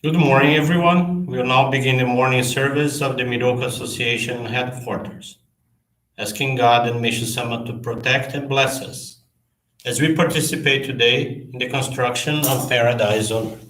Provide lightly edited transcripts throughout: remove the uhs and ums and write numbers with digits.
Good morning, everyone. We will now begin the morning service of the Miroku Association headquarters, asking God and Meishu-sama to protect and bless us as we participate today in the construction of paradise on earth.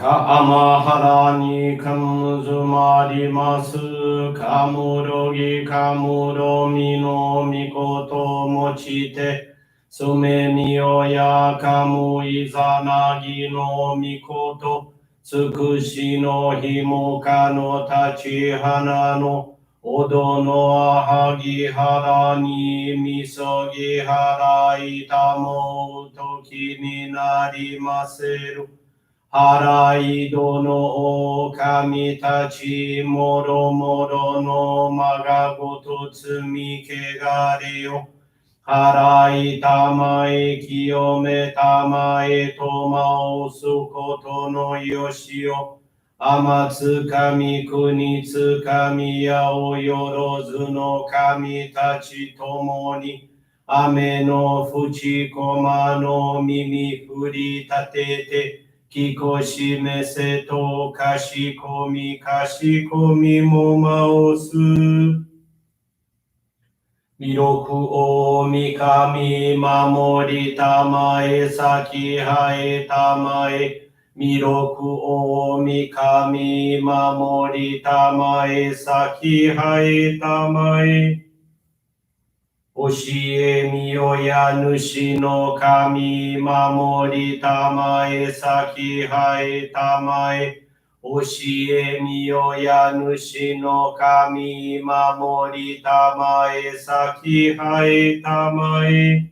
Amahara ni kamuzumarimasu kamurogi kamuromi no mikoto mochite sume miyoya kamu izanagi no mikoto tsukushi no himoka no tachihana no odo no ahagi hara ni misogi hara itamo toki ni narimaseru Haraido no o kamitachi moro moro no magagoto tsumi kegareo. Harai tamae kiyome tamae tomao sukoto no yoshio. Amatsu kami kuni tsukami yao yorozu no kamitachi tomoni. Ame no fuchi koma no mimi furi tatete. Kikoshi mese to kashikomi mo maosu. Miroku o mikami mamori tamae saki hae tamae. Miroku o mikami mamori tamae saki hae tamae. Oshie miyoya nushi no kami mamori tamae saki hae tamae. Oshie miyoya nushi no kami mamori tamae saki hae tamae.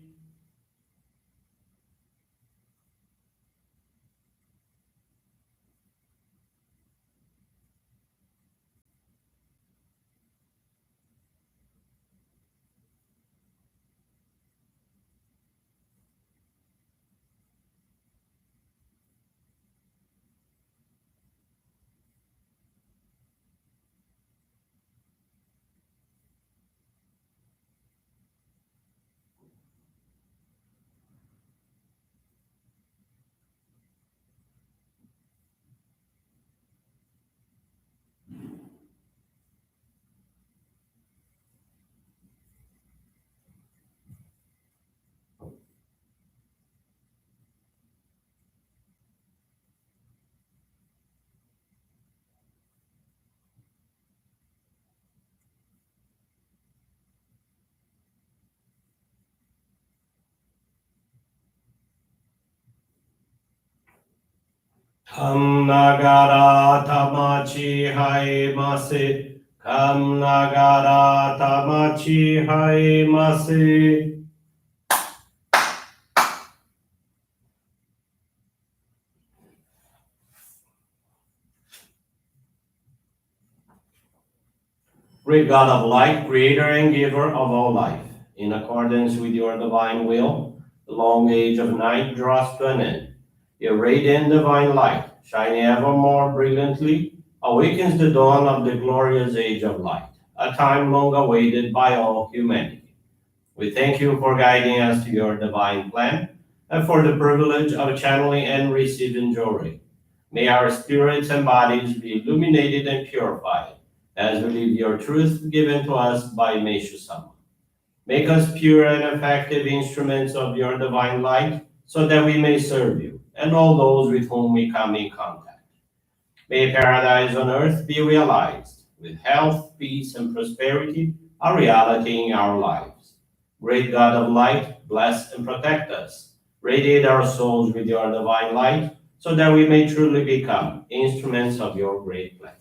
Kam nagara tamachi hae mase. Kam nagara tamachi hae mase. Great God of light, creator and giver of all life, in accordance with your divine will, the long age of night draws to an end. Your radiant divine light, shining ever more brilliantly, awakens the dawn of the glorious age of light, a time long awaited by all humanity. We thank you for guiding us to your divine plan and for the privilege of channeling and receiving Johrei. May our spirits and bodies be illuminated and purified as we live your truth given to us by Meishu-sama. Make us pure and effective instruments of your divine light, so that we may serve you and all those with whom we come in contact. May paradise on earth be realized, with health, peace, and prosperity a reality in our lives. Great God of light, bless and protect us. Radiate our souls with your divine light, so that we may truly become instruments of your great plan.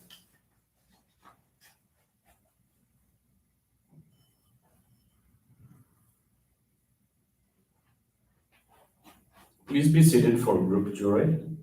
Please be seated for group Johrei.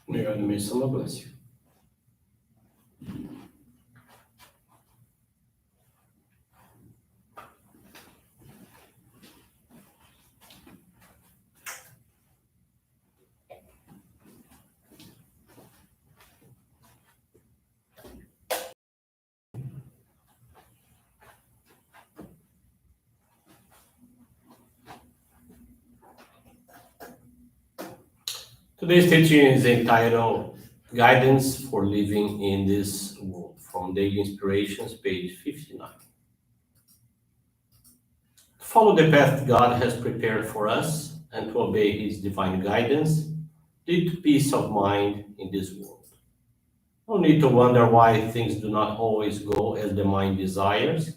May God and Meishu-sama bless you. Today's teaching is entitled Guidance for Living in This World from Daily Inspirations, page 59. To follow the path God has prepared for us and to obey His divine guidance lead to peace of mind in this world. No need to wonder why things do not always go as the mind desires.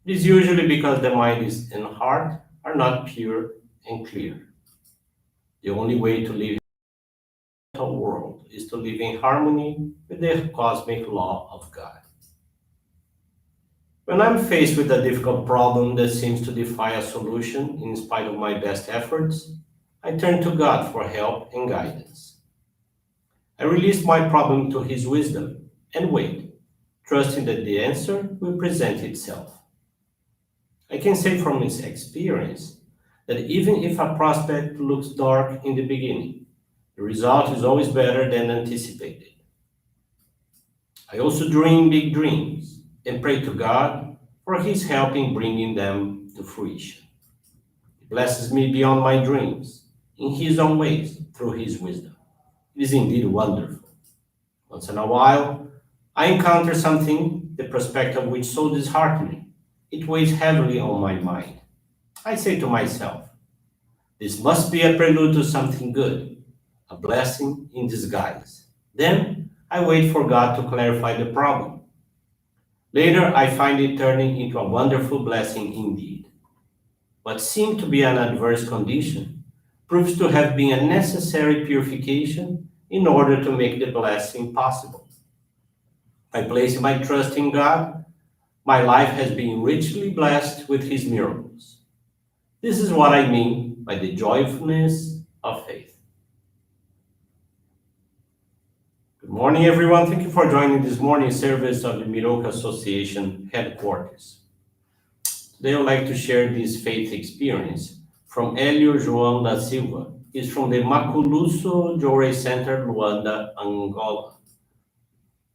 It is usually because the mind and heart are not pure and clear. The only way to live in the world is to live in harmony with the cosmic law of God. When I'm faced with a difficult problem that seems to defy a solution in spite of my best efforts, I turn to God for help and guidance. I release my problem to His wisdom and wait, trusting that the answer will present itself. I can say from this experience that even if a prospect looks dark in the beginning, the result is always better than anticipated. I also dream big dreams and pray to God for His help in bringing them to fruition. He blesses me beyond my dreams in His own ways through His wisdom. It is indeed wonderful. Once in a while, I encounter something, the prospect of which so disheartens me. It weighs heavily on my mind. I say to myself, this must be a prelude to something good, a blessing in disguise. Then I wait for God to clarify the problem. Later, I find it turning into a wonderful blessing indeed. What seemed to be an adverse condition proves to have been a necessary purification in order to make the blessing possible. By placing my trust in God, my life has been richly blessed with His miracles. This is what I mean by the joyfulness of faith. Good morning, everyone. Thank you for joining this morning service of the Miroku Association headquarters. Today, I would like to share this faith experience from Hélio João da Silva. He's from the Maculuso Johrei Center, Luanda, Angola.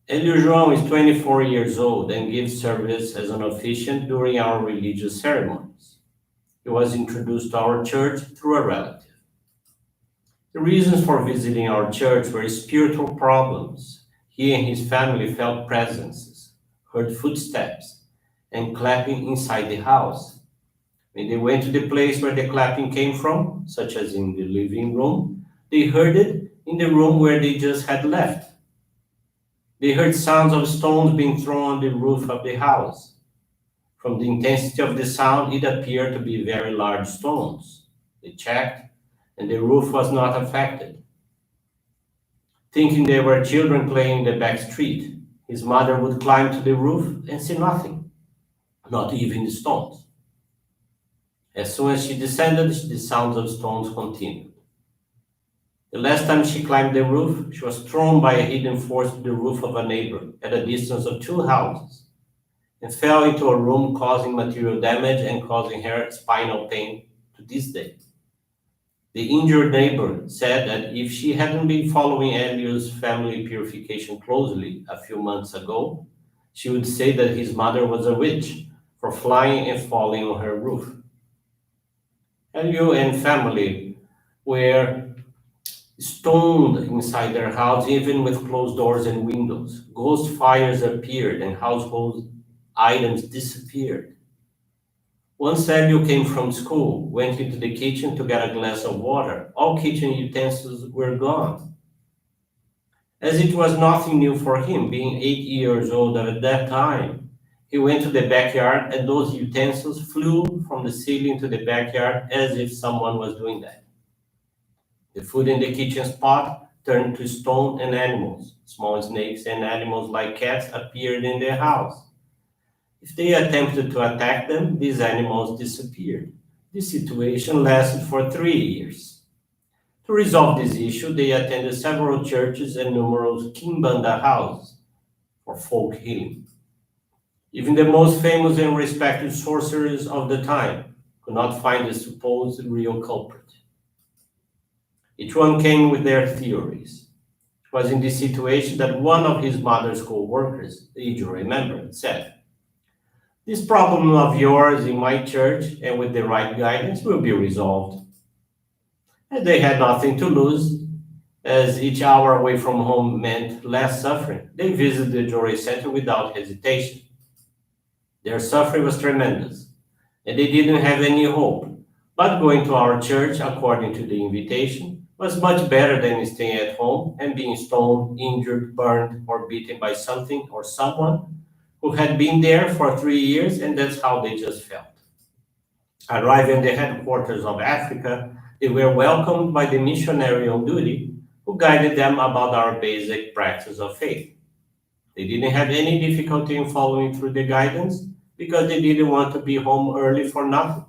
Hélio João is 24 years old and gives service as an officiant during our religious ceremonies. He was introduced to our church through a relative. The reasons for visiting our church were spiritual problems. He and his family felt presences, heard footsteps, and clapping inside the house. When they went to the place where the clapping came from, such as in the living room, they heard it in the room where they just had left. They heard sounds of stones being thrown on the roof of the house. From the intensity of the sound, it appeared to be very large stones. They checked, and the roof was not affected. Thinking they were children playing in the back street, his mother would climb to the roof and see nothing, not even the stones. As soon as she descended, the sounds of stones continued. The last time she climbed the roof, she was thrown by a hidden force to the roof of a neighbor at a distance of 2 houses and fell into a room, causing material damage and causing her spinal pain to this day. The injured neighbor said that if she hadn't been following Hélio's family purification closely a few months ago, she would say that his mother was a witch for flying and falling on her roof. Hélio and family were stoned inside their house, even with closed doors and windows. Ghost fires appeared and household items disappeared. Once Hélio came from school, went into the kitchen to get a glass of water. All kitchen utensils were gone. As it was nothing new for him, being 8 years old at that time, he went to the backyard and those utensils flew from the ceiling to the backyard as if someone was doing that. The food in the kitchen pot turned to stone and animals. Small snakes and animals like cats appeared in the house. If they attempted to attack them, these animals disappeared. This situation lasted for 3 years. To resolve this issue, they attended several churches and numerous kimbanda houses for folk healing. Even the most famous and respected sorcerers of the time could not find the supposed real culprit. Each one came with their theories. It was in this situation that one of his mother's co-workers, the Johrei member, said, "This problem of yours in my church and with the right guidance will be resolved." And they had nothing to lose, as each hour away from home meant less suffering. They visited the Johrei Center without hesitation. Their suffering was tremendous, and they didn't have any hope. But going to our church, according to the invitation, was much better than staying at home and being stoned, injured, burned, or beaten by something or someone who had been there for 3 years, and that's how they just felt. Arriving at the headquarters of Africa, they were welcomed by the missionary on duty who guided them about our basic practice of faith. They didn't have any difficulty in following through the guidance because they didn't want to be home early for nothing.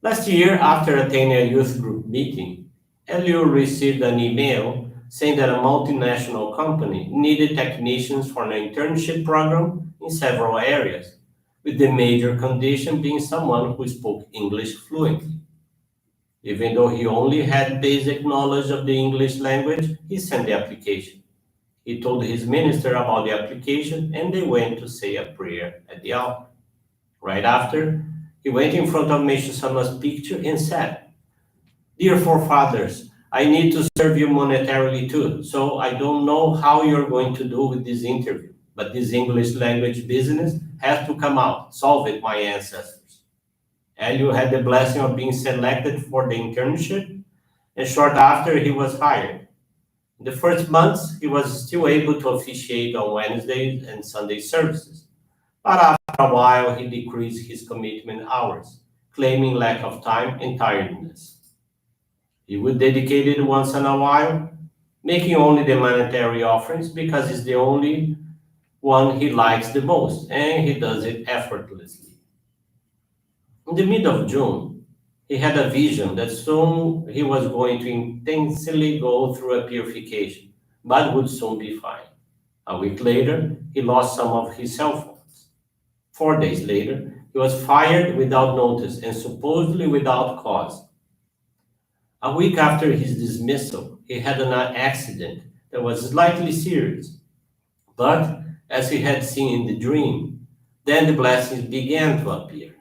Last year, after attending a youth group meeting, Elio received an email saying that a multinational company needed technicians for an internship program in several areas, with the major condition being someone who spoke English fluently. Even though he only had basic knowledge of the English language, he sent the application. He told his minister about the application and they went to say a prayer at the altar. Right after, he went in front of Meishu-sama's picture and said, "Dear forefathers, I need to serve you monetarily too, so I don't know how you're going to do with this interview, but this English language business has to come out. Solve it, my ancestors." Elio had the blessing of being selected for the internship, and short after he was hired. In the first months, he was still able to officiate on Wednesdays and Sunday services, but after a while, he decreased his commitment hours, claiming lack of time and tiredness. He would dedicate it once in a while, making only the monetary offerings because it's the only one he likes the most, and he does it effortlessly. In the middle of June, he had a vision that soon he was going to intensely go through a purification, but would soon be fine. A week later, he lost some of his cell phones. 4 days later, he was fired without notice and supposedly without cause. A week after his dismissal, he had an accident that was slightly serious, but as he had seen in the dream, then the blessings began to appear.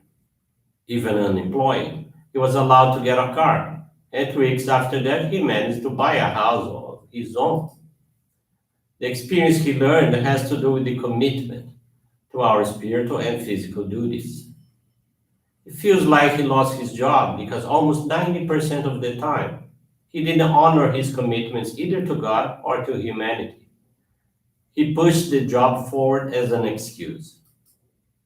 Even unemployed, he was allowed to get a car, and 3 weeks after that, he managed to buy a house of his own. The experience he learned has to do with the commitment to our spiritual and physical duties. It feels like he lost his job because almost 90% of the time, he didn't honor his commitments either to God or to humanity. He pushed the job forward as an excuse.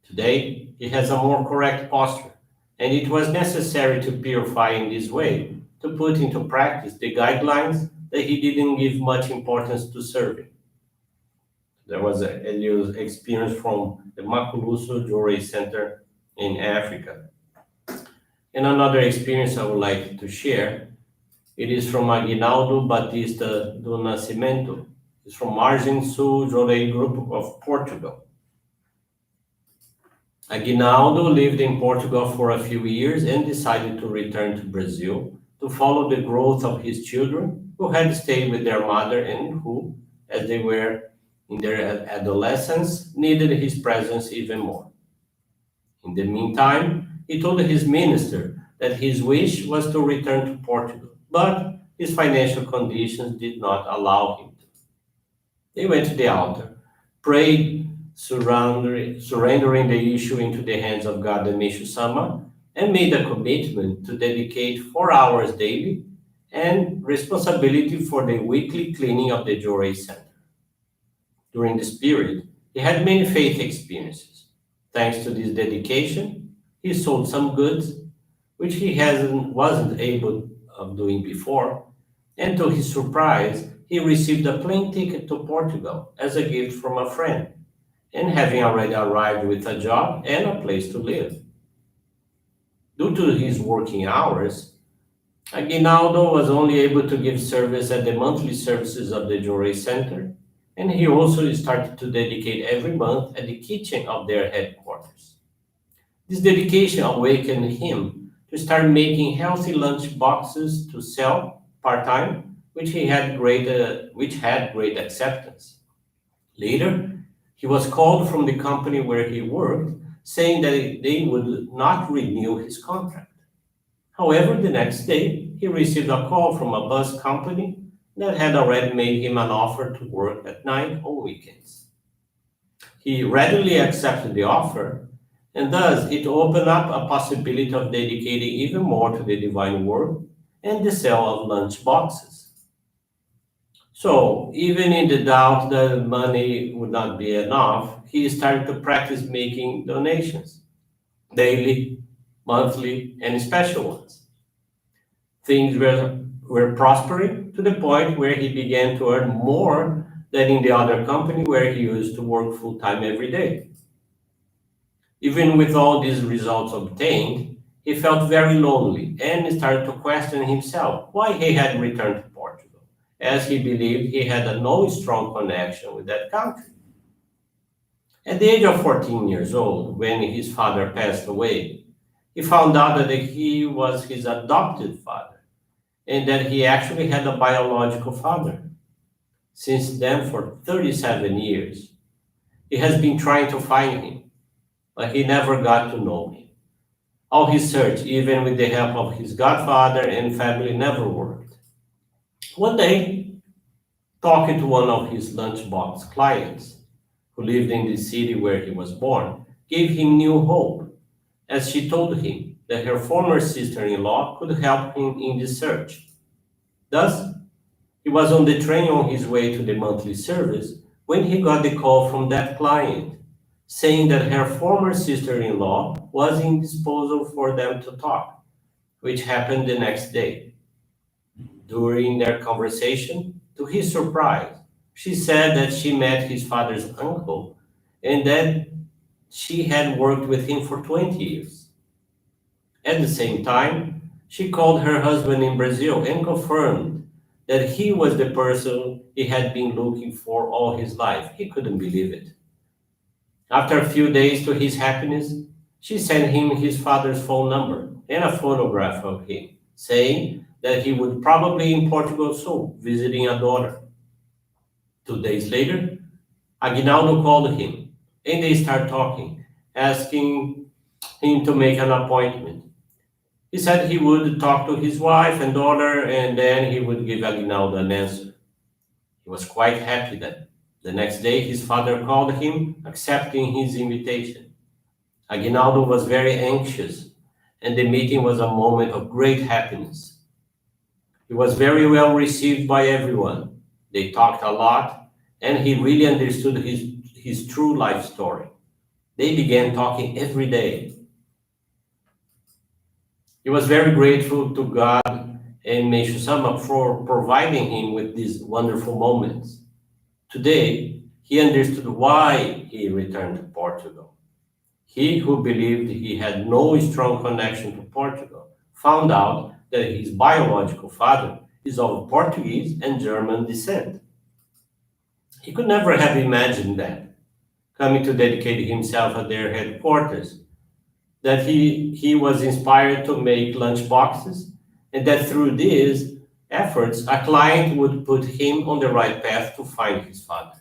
Today, he has a more correct posture, and it was necessary to purify in this way to put into practice the guidelines that he didn't give much importance to serving. There was a new experience from the Makuluso Johrei Center in Africa. And another experience I would like to share, it is from Aguinaldo Batista do Nascimento. It's from Margem Sul Johrei Group of Portugal. Aguinaldo lived in Portugal for a few years and decided to return to Brazil to follow the growth of his children who had stayed with their mother and who, as they were in their adolescence, needed his presence even more. In the meantime, he told his minister that his wish was to return to Portugal, but his financial conditions did not allow him to. They went to the altar, prayed, surrendering the issue into the hands of God and Meishu-sama, and made a commitment to dedicate 4 hours daily and responsibility for the weekly cleaning of the Johrei Center. During this period, he had many faith experiences. Thanks to this dedication, he sold some goods, which wasn't able of doing before, and to his surprise, he received a plane ticket to Portugal as a gift from a friend, and having already arrived with a job and a place to live. Due to his working hours, Aguinaldo was only able to give service at the monthly services of the Johrei Center, and he also started to dedicate every month at the kitchen of their headquarters. This dedication awakened him to start making healthy lunch boxes to sell part-time, which had great acceptance. Later, he was called from the company where he worked, saying that they would not renew his contract. However, the next day, he received a call from a bus company that had already made him an offer to work at night on weekends. He readily accepted the offer, and thus it opened up a possibility of dedicating even more to the divine work and the sale of lunch boxes. So, even in the doubt that money would not be enough, he started to practice making donations daily, monthly, and special ones. Things were prospering to the point where he began to earn more than in the other company where he used to work full time every day. Even with all these results obtained, he felt very lonely and started to question himself why he had returned to Portugal, as he believed he had no strong connection with that country. At the age of 14 years old, when his father passed away, he found out that he was his adopted father and that he actually had a biological father. Since then, for 37 years, he has been trying to find him, but he never got to know him. All his search, even with the help of his godfather and family, never worked. One day, talking to one of his lunchbox clients, who lived in the city where he was born, gave him new hope, as she told him that her former sister in law could help him in the search. Thus, he was on the train on his way to the monthly service when he got the call from that client, saying that her former sister in law was in disposal for them to talk, which happened the next day. During their conversation, to his surprise, she said that she met his father's uncle and that she had worked with him for 20 years. At the same time, she called her husband in Brazil and confirmed that he was the person he had been looking for all his life. He couldn't believe it. After a few days to his happiness, she sent him his father's phone number and a photograph of him, saying that he would probably in Portugal soon, visiting a daughter. 2 days later, Aguinaldo called him, and they started talking, asking him to make an appointment. He said he would talk to his wife and daughter, and then he would give Aguinaldo an answer. He was quite happy that the next day his father called him, accepting his invitation. Aguinaldo was very anxious, and the meeting was a moment of great happiness. He was very well received by everyone. They talked a lot, and he really understood his true life story. They began talking every day. He was very grateful to God and Meishu-sama for providing him with these wonderful moments. Today, he understood why he returned to Portugal. He who believed he had no strong connection to Portugal found out that his biological father is of Portuguese and German descent. He could never have imagined that, coming to dedicate himself at their headquarters, that he was inspired to make lunch boxes, and that through these efforts, a client would put him on the right path to find his father.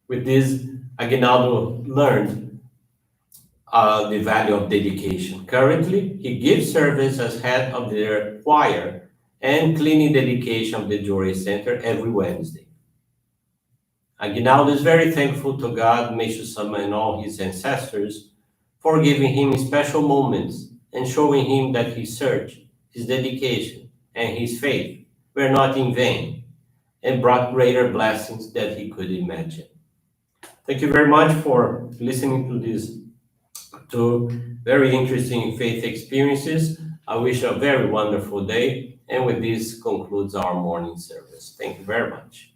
With this, Aguinaldo learned the value of dedication. Currently, he gives service as head of their choir and cleaning dedication of the Johrei Center every Wednesday. Aguinaldo is very thankful to God, Meishu-sama, and all his ancestors for giving him special moments and showing him that his search, his dedication, and his faith were not in vain and brought greater blessings than he could imagine. Thank you very much for listening to these two very interesting faith experiences. I wish you a very wonderful day, and with this concludes our morning service. Thank you very much.